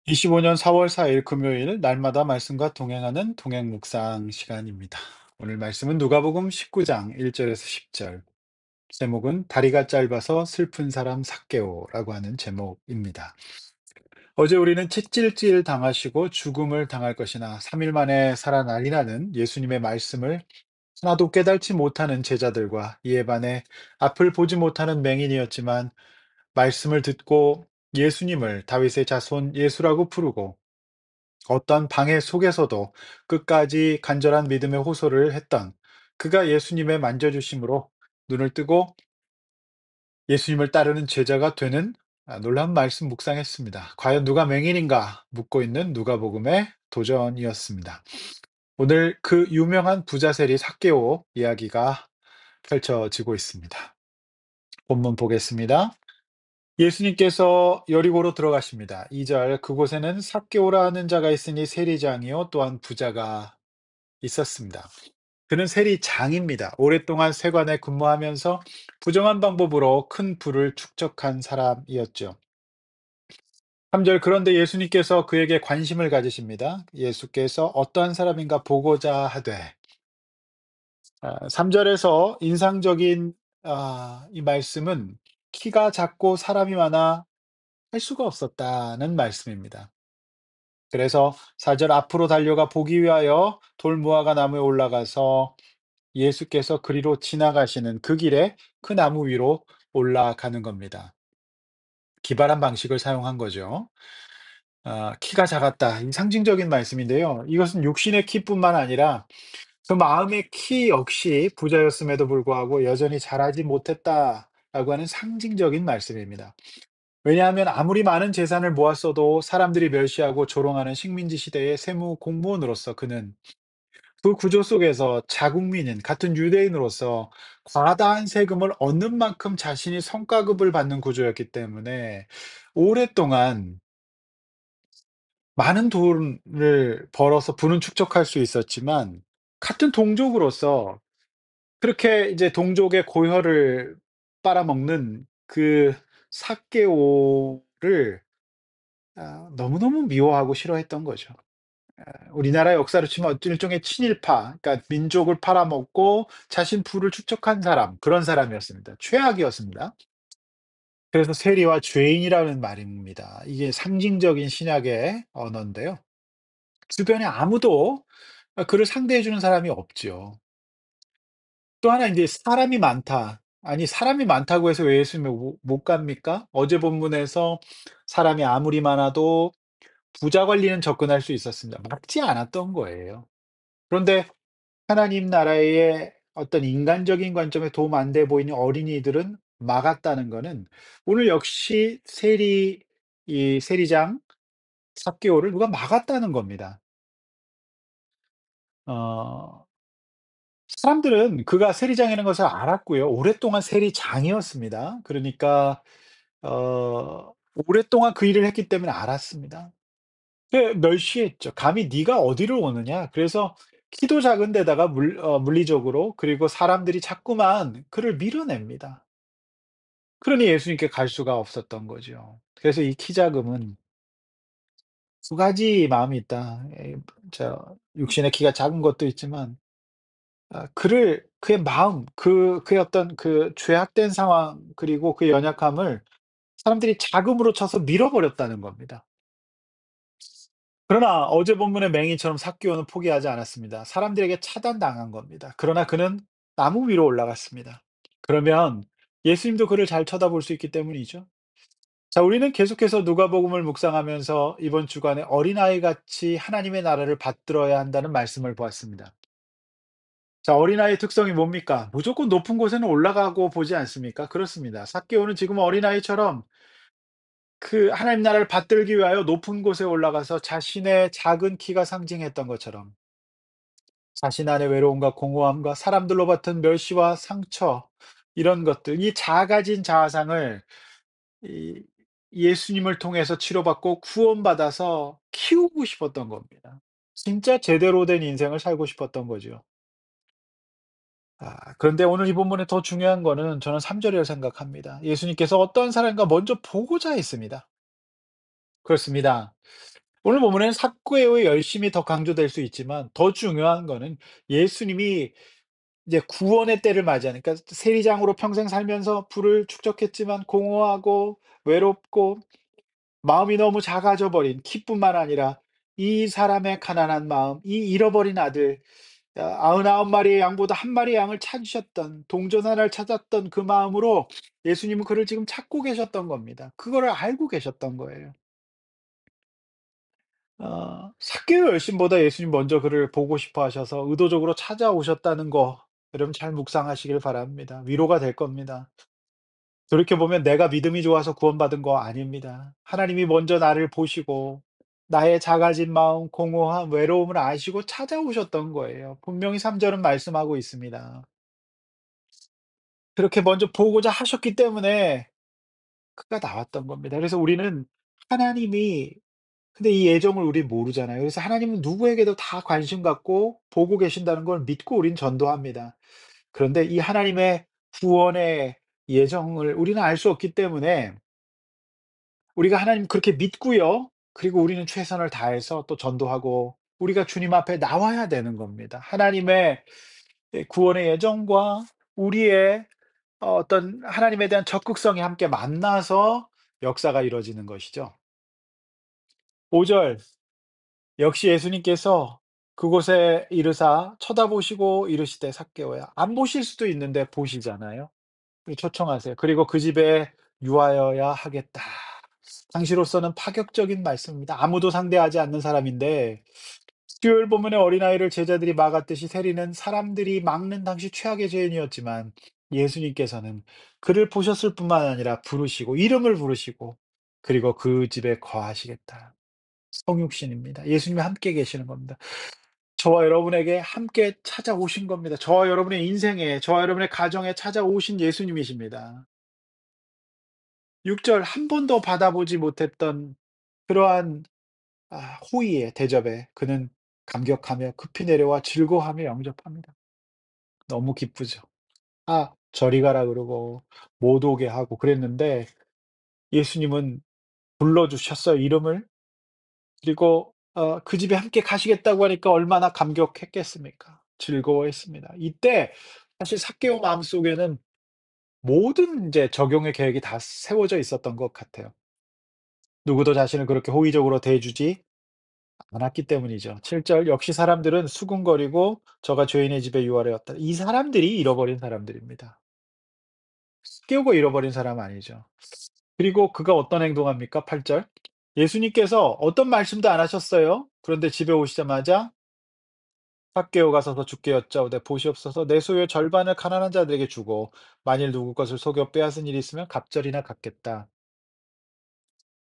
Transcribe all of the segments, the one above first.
25년 4월 4일 금요일 날마다 말씀과 동행하는 동행 묵상 시간입니다. 오늘 말씀은 누가복음 19장 1절에서 10절. 제목은 다리가 짧아서 슬픈 사람 삭개오라고 하는 제목입니다. 어제 우리는 채찔질 당하시고 죽음을 당할 것이나 3일 만에 살아나리라는 예수님의 말씀을 하나도 깨달지 못하는 제자들과 이에 반해 앞을 보지 못하는 맹인이었지만 말씀을 듣고 예수님을 다윗의 자손 예수라고 부르고 어떤 방해 속에서도 끝까지 간절한 믿음의 호소를 했던 그가 예수님의 만져주심으로 눈을 뜨고 예수님을 따르는 제자가 되는 놀라운 말씀 묵상했습니다. 과연 누가 맹인인가 묻고 있는 누가복음의 도전이었습니다. 오늘 그 유명한 부자 세리 삭개오 이야기가 펼쳐지고 있습니다. 본문 보겠습니다. 예수님께서 여리고로 들어가십니다. 2절 그곳에는 삭개오라 하는 자가 있으니 세리장이요 또한 부자가 있었습니다. 그는 세리장입니다. 오랫동안 세관에 근무하면서 부정한 방법으로 큰 부를 축적한 사람이었죠. 3절 그런데 예수님께서 그에게 관심을 가지십니다. 예수께서 어떠한 사람인가 보고자 하되 3절에서 인상적인 이 말씀은 키가 작고 사람이 많아 할 수가 없었다는 말씀입니다. 그래서 4절 앞으로 달려가 보기 위하여 돌무화과 나무에 올라가서 예수께서 그리로 지나가시는 그 길에 그 나무 위로 올라가는 겁니다. 기발한 방식을 사용한 거죠. 키가 작았다. 이 상징적인 말씀인데요. 이것은 육신의 키뿐만 아니라 그 마음의 키 역시 부자였음에도 불구하고 여전히 자라지 못했다라고 하는 상징적인 말씀입니다. 왜냐하면 아무리 많은 재산을 모았어도 사람들이 멸시하고 조롱하는 식민지 시대의 세무 공무원으로서 그는 그 구조 속에서 자국민인 같은 유대인으로서 과다한 세금을 얻는 만큼 자신이 성과급을 받는 구조였기 때문에 오랫동안 많은 돈을 벌어서 부는 축적할 수 있었지만 같은 동족으로서 그렇게 이제 동족의 고혈을 빨아먹는 그 삭개오를 너무너무 미워하고 싫어했던 거죠. 우리나라의 역사로 치면 어떤 일종의 친일파, 그러니까 민족을 팔아먹고 자신 부를 축적한 사람, 그런 사람이었습니다. 최악이었습니다. 그래서 세리와 죄인이라는 말입니다. 이게 상징적인 신약의 언어인데요. 주변에 아무도 그를 상대해 주는 사람이 없죠. 또 하나 인제 사람이 많다. 아니 사람이 많다고 해서 왜 예수님을 못 갑니까? 어제 본문에서 사람이 아무리 많아도 부자 관리는 접근할 수 있었습니다. 막지 않았던 거예요. 그런데 하나님 나라의 어떤 인간적인 관점에 도움 안 돼 보이는 어린이들은 막았다는 거는 오늘 역시 이 세리장 삭개오를 누가 막았다는 겁니다. 어 사람들은 그가 세리장이라는 것을 알았고요. 오랫동안 세리장이었습니다. 그러니까 오랫동안 그 일을 했기 때문에 알았습니다. 예 멸시했죠. "감히 네가 어디를 오느냐." 그래서 키도 작은 데다가 물리적으로 그리고 사람들이 자꾸만 그를 밀어냅니다. 그러니 예수님께 갈 수가 없었던 거죠. 그래서 이 키 작음은 두 가지 마음이 있다. 육신의 키가 작은 것도 있지만 그의 마음 그의 어떤 그 죄악된 상황 그리고 그 연약함을 사람들이 자금으로 쳐서 밀어버렸다는 겁니다. 그러나 어제 본문의 맹인처럼 삭개오는 포기하지 않았습니다. 사람들에게 차단당한 겁니다. 그러나 그는 나무 위로 올라갔습니다. 그러면 예수님도 그를 잘 쳐다볼 수 있기 때문이죠. 자, 우리는 계속해서 누가복음을 묵상하면서 이번 주간에 어린아이같이 하나님의 나라를 받들어야 한다는 말씀을 보았습니다. 자, 어린아이의 특성이 뭡니까? 무조건 높은 곳에는 올라가고 보지 않습니까? 그렇습니다. 삭개오는 지금 어린아이처럼 그 하나님 나라를 받들기 위하여 높은 곳에 올라가서 자신의 작은 키가 상징했던 것처럼 자신 안의 외로움과 공허함과 사람들로부터 멸시와 상처 이런 것들 이 작아진 자아상을 이 예수님을 통해서 치료받고 구원받아서 키우고 싶었던 겁니다. 진짜 제대로 된 인생을 살고 싶었던 거죠. 그런데 오늘 이 본문에 더 중요한 거는 저는 3 절이라고 생각합니다. 예수님께서 어떤 사람인가 먼저 보고자 했습니다. 그렇습니다. 오늘 본문에는 삭개오의 열심이 더 강조될 수 있지만 더 중요한 거는 예수님이 이제 구원의 때를 맞이하니까 세리장으로 평생 살면서 부를 축적했지만 공허하고 외롭고 마음이 너무 작아져 버린 키뿐만 아니라 이 사람의 가난한 마음, 이 잃어버린 아들, 99 마리의 양보다 1 마리의 양을 찾으셨던 동전 하나를 찾았던 그 마음으로 예수님은 그를 지금 찾고 계셨던 겁니다. 그거를 알고 계셨던 거예요. 삭개오 열심보다 예수님 먼저 그를 보고 싶어 하셔서 의도적으로 찾아오셨다는 거 여러분 잘 묵상하시길 바랍니다. 위로가 될 겁니다. 돌이켜 보면 내가 믿음이 좋아서 구원받은 거 아닙니다. 하나님이 먼저 나를 보시고 나의 작아진 마음, 공허함, 외로움을 아시고 찾아오셨던 거예요. 분명히 3 절은 말씀하고 있습니다. 그렇게 먼저 보고자 하셨기 때문에 그가 나왔던 겁니다. 그래서 우리는 하나님이 근데 이 예정을 우린 모르잖아요. 그래서 하나님은 누구에게도 다 관심 갖고 보고 계신다는 걸 믿고 우린 전도합니다. 그런데 이 하나님의 구원의 예정을 우리는 알 수 없기 때문에 우리가 하나님 그렇게 믿고요. 그리고 우리는 최선을 다해서 또 전도하고 우리가 주님 앞에 나와야 되는 겁니다. 하나님의 구원의 예정과 우리의 어떤 하나님에 대한 적극성이 함께 만나서 역사가 이루어지는 것이죠. 5 절 역시 예수님께서 그곳에 이르사 쳐다보시고 이르시되 삭개오야 안 보실 수도 있는데 보시잖아요. 초청하세요. 그리고 그 집에 유하여야 하겠다. 당시로서는 파격적인 말씀입니다. 아무도 상대하지 않는 사람인데 수요일 본문의 어린아이를 제자들이 막았듯이 세리는 사람들이 막는 당시 최악의 죄인이었지만 예수님께서는 그를 보셨을 뿐만 아니라 부르시고 이름을 부르시고 그리고 그 집에 거하시겠다. 성육신입니다. 예수님이 함께 계시는 겁니다. 저와 여러분에게 함께 찾아오신 겁니다. 저와 여러분의 인생에, 저와 여러분의 가정에 찾아오신 예수님이십니다. 6절 한 번도 받아보지 못했던 그러한 호의의 대접에 그는 감격하며 급히 내려와 즐거워하며 영접합니다. 너무 기쁘죠. 저리 가라 그러고 못 오게 하고 그랬는데 예수님은 불러 주셨어요, 이름을. 그리고 그 집에 함께 가시겠다고 하니까 얼마나 감격했겠습니까. 즐거워했습니다. 이때 사실 삭개오 마음속에는 모든 인제 적용의 계획이 다 세워져 있었던 것 같아요. 누구도 자신을 그렇게 호의적으로 대해주지 않았기 때문이죠. 7절 역시 사람들은 수군거리고 저가 죄인의 집에 유하려왔다. 이 사람들이 잃어버린 사람들입니다. 깨우고 잃어버린 사람 아니죠. 그리고 그가 어떤 행동합니까? 8 절. 예수님께서 어떤 말씀도 안 하셨어요. 그런데 집에 오시자마자 삭개오가 서서 주께 여짜오되 보시옵소서 내 소유의 절반을 가난한 자들에게 주고 만일 누구 것을 속여 빼앗은 일이 있으면 갑절이나 갚겠다.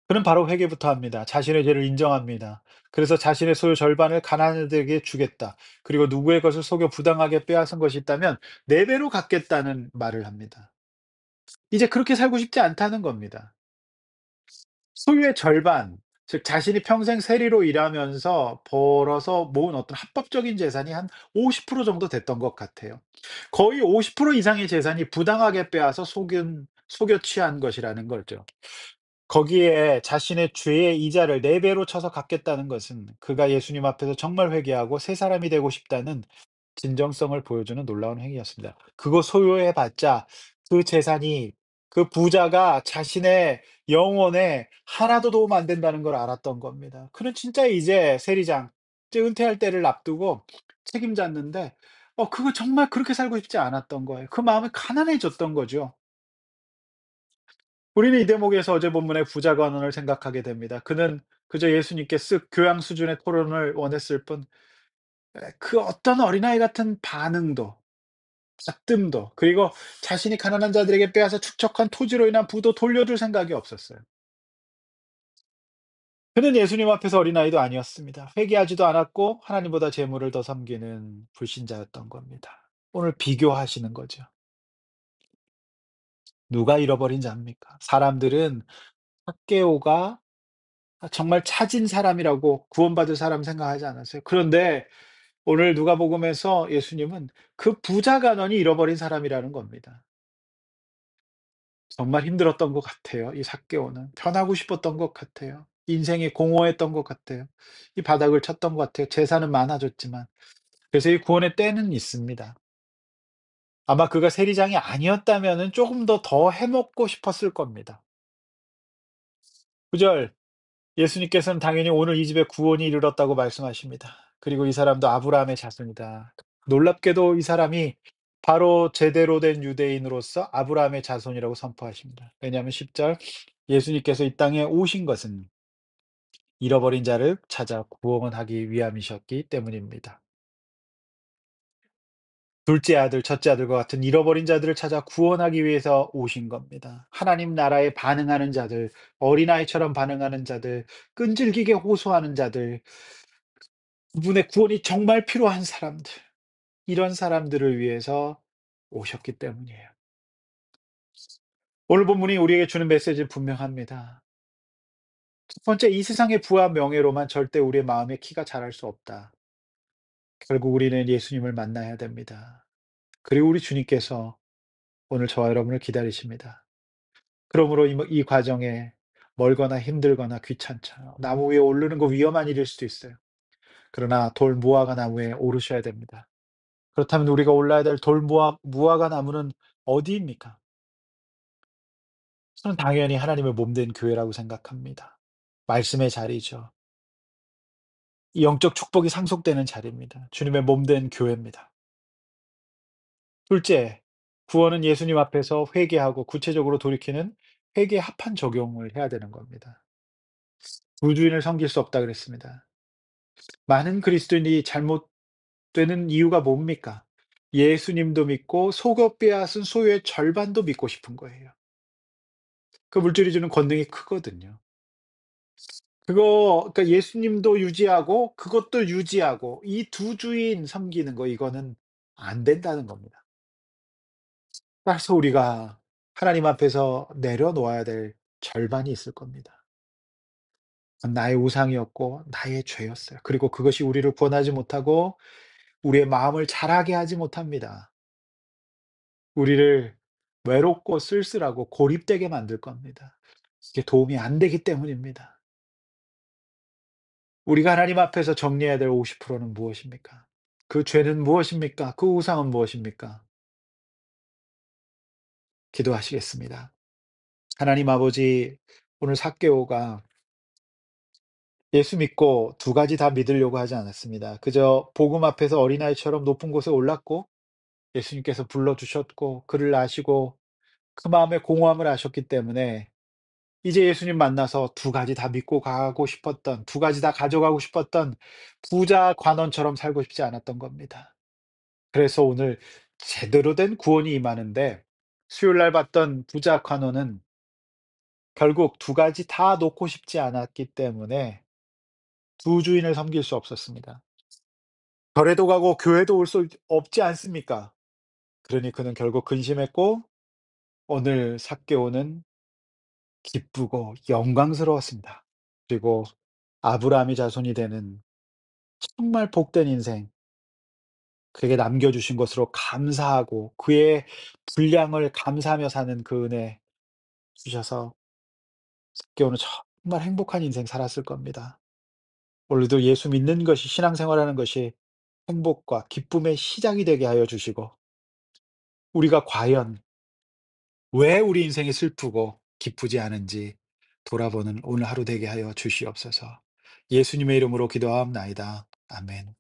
그는 바로 회개부터 합니다. 자신의 죄를 인정합니다. 그래서 자신의 소유 절반을 가난한이들에게 주겠다. 그리고 누구의 것을 속여 부당하게 빼앗은 것이 있다면 4 배로 갚겠다는 말을 합니다. 이제 그렇게 살고 싶지 않다는 겁니다. 소유의 절반, 즉 자신이 평생 세리로 일하면서 벌어서 모은 어떤 합법적인 재산이 한 50% 정도 됐던 것 같아요. 거의 50% 이상의 재산이 부당하게 빼앗아 속여 취한 것이라는 거죠. 거기에 자신의 죄의 이자를 4 배로 쳐서 갚겠다는 것은 그가 예수님 앞에서 정말 회개하고 새 사람이 되고 싶다는 진정성을 보여주는 놀라운 행위였습니다. 그거 소유해 봤자 그 재산이 그 부자가 자신의 영혼에 하나도 도움 안 된다는 걸 알았던 겁니다. 그는 진짜 이제 세리장 이제 은퇴할 때를 앞두고 책임졌는데 그거 정말 그렇게 살고 싶지 않았던 거예요. 그 마음이 가난해졌던 거죠. 우리는 이 대목에서 어제 본문의 부자 간원을 생각하게 됩니다. 그는 그저 예수님께 쓱 교양 수준의 토론을 원했을 뿐 그 어떤 어린아이 같은 반응도 잡듬도 그리고 자신이 가난한 자들에게 빼앗아 축적한 토지로 인한 부도 돌려줄 생각이 없었어요. 그는 예수님 앞에서 어린아이도 아니었습니다. 회개하지도 않았고 하나님보다 재물을 더 섬기는 불신자였던 겁니다. 오늘 비교하시는 거죠. 누가 잃어버린 자입니까? 사람들은 삭개오가 정말 차진 사람이라고 구원받을 사람 생각하지 않았어요. 그런데 오늘 누가복음에서 예수님은 그 부자 간원이 잃어버린 사람이라는 겁니다. 정말 힘들었던 것 같아요, 이 삭개오는. 편하고 싶었던 것 같아요. 인생이 공허했던 것 같아요. 이 바닥을 쳤던 것 같아요. 재산은 많아졌지만. 그래서 이 구원의 때는 있습니다. 아마 그가 세리장이 아니었다면은 쪼금 더 해먹고 싶었을 겁니다. 9 절, 예수님께서는 당연히 오늘 이 집에 구원이 이르렀다고 말씀하십니다. 그리고 이 사람도 아브라함의 자손이다. 놀랍게도 이 사람이 바로 제대로 된 유대인으로서 아브라함의 자손이라고 선포하십니다. 왜냐하면 10 절, 예수님께서 이 땅에 오신 것은 잃어버린 자를 찾아 구원하기 위함이셨기 때문입니다. 둘째 아들, 첫째 아들과 같은 잃어버린 자들을 찾아 구원하기 위해서 오신 겁니다. 하나님 나라에 반응하는 자들, 어린아이처럼 반응하는 자들, 끈질기게 호소하는 자들, 그분의 구원이 정말 필요한 사람들, 이런 사람들을 위해서 오셨기 때문이에요. 오늘 본문이 우리에게 주는 메시지는 분명합니다. 첫 번째, 이 세상의 부와 명예로만 절대 우리의 마음의 키가 자랄 수 없다. 결국 우리는 예수님을 만나야 됩니다. 그리고 우리 주님께서 오늘 저와 여러분을 기다리십니다. 그러므로 이 과정에 멀거나 힘들거나 귀찮죠. 나무 위에 오르는 거 위험한 일일 수도 있어요. 그러나 돌 무화과 나무에 오르셔야 됩니다. 그렇다면 우리가 올라야 될 돌 무화과 나무는 어디입니까? 저는 당연히 하나님의 몸된 교회라고 생각합니다. 말씀의 자리죠. 이 영적 축복이 상속되는 자리입니다. 주님의 몸된 교회입니다. 둘째, 구원은 예수님 앞에서 회개하고 구체적으로 돌이키는 회개에 합한 적용을 해야 되는 겁니다. 부주인을 섬길 수 없다 그랬습니다. 많은 그리스도인이 잘못되는 이유가 뭡니까? 예수님도 믿고 속여 빼앗은 소유의 절반도 믿고 싶은 거예요. 그 물질이 주는 권능이 크거든요. 그러니까 예수님도 유지하고 그것도 유지하고 이 두 주인 섬기는 거 이거는 안 된다는 겁니다. 따라서 우리가 하나님 앞에서 내려놓아야 될 절반이 있을 겁니다. 나의 우상이었고 나의 죄였어요. 그리고 그것이 우리를 구원하지 못하고 우리의 마음을 자라게 하지 못합니다. 우리를 외롭고 쓸쓸하고 고립되게 만들 겁니다. 이게 도움이 안 되기 때문입니다. 우리가 하나님 앞에서 정리해야 될 50%는 무엇입니까? 그 죄는 무엇입니까? 그 우상은 무엇입니까? 기도하시겠습니다. 하나님 아버지, 오늘 삭개오가 예수 믿고 두 가지 다 믿으려고 하지 않았습니다. 그저 복음 앞에서 어린아이처럼 높은 곳에 올랐고 예수님께서 불러주셨고 그를 아시고 그 마음의 공허함을 아셨기 때문에 이제 예수님 만나서 두 가지 다 믿고 가고 싶었던, 두 가지 다 가져가고 싶었던 부자 관원처럼 살고 싶지 않았던 겁니다. 그래서 오늘 제대로 된 구원이 임하는데 수요일 날 봤던 부자 관원은 결국 두 가지 다 놓고 싶지 않았기 때문에 두 주인을 섬길 수 없었습니다. 절에도 가고 교회도 올 수 없지 않습니까? 그러니 그는 결국 근심했고 오늘 삭개오는 기쁘고 영광스러웠습니다. 그리고 아브라함의 자손이 되는 정말 복된 인생, 그에게 남겨주신 것으로 감사하고 그의 분량을 감사하며 사는 그 은혜 주셔서 삭개오는 정말 행복한 인생 살았을 겁니다. 오늘도 예수 믿는 것이 신앙생활하는 것이 행복과 기쁨의 시작이 되게 하여 주시고 우리가 과연 왜 우리 인생이 슬프고 기쁘지 않은지 돌아보는 오늘 하루 되게 하여 주시옵소서. 예수님의 이름으로 기도하옵나이다. 아멘.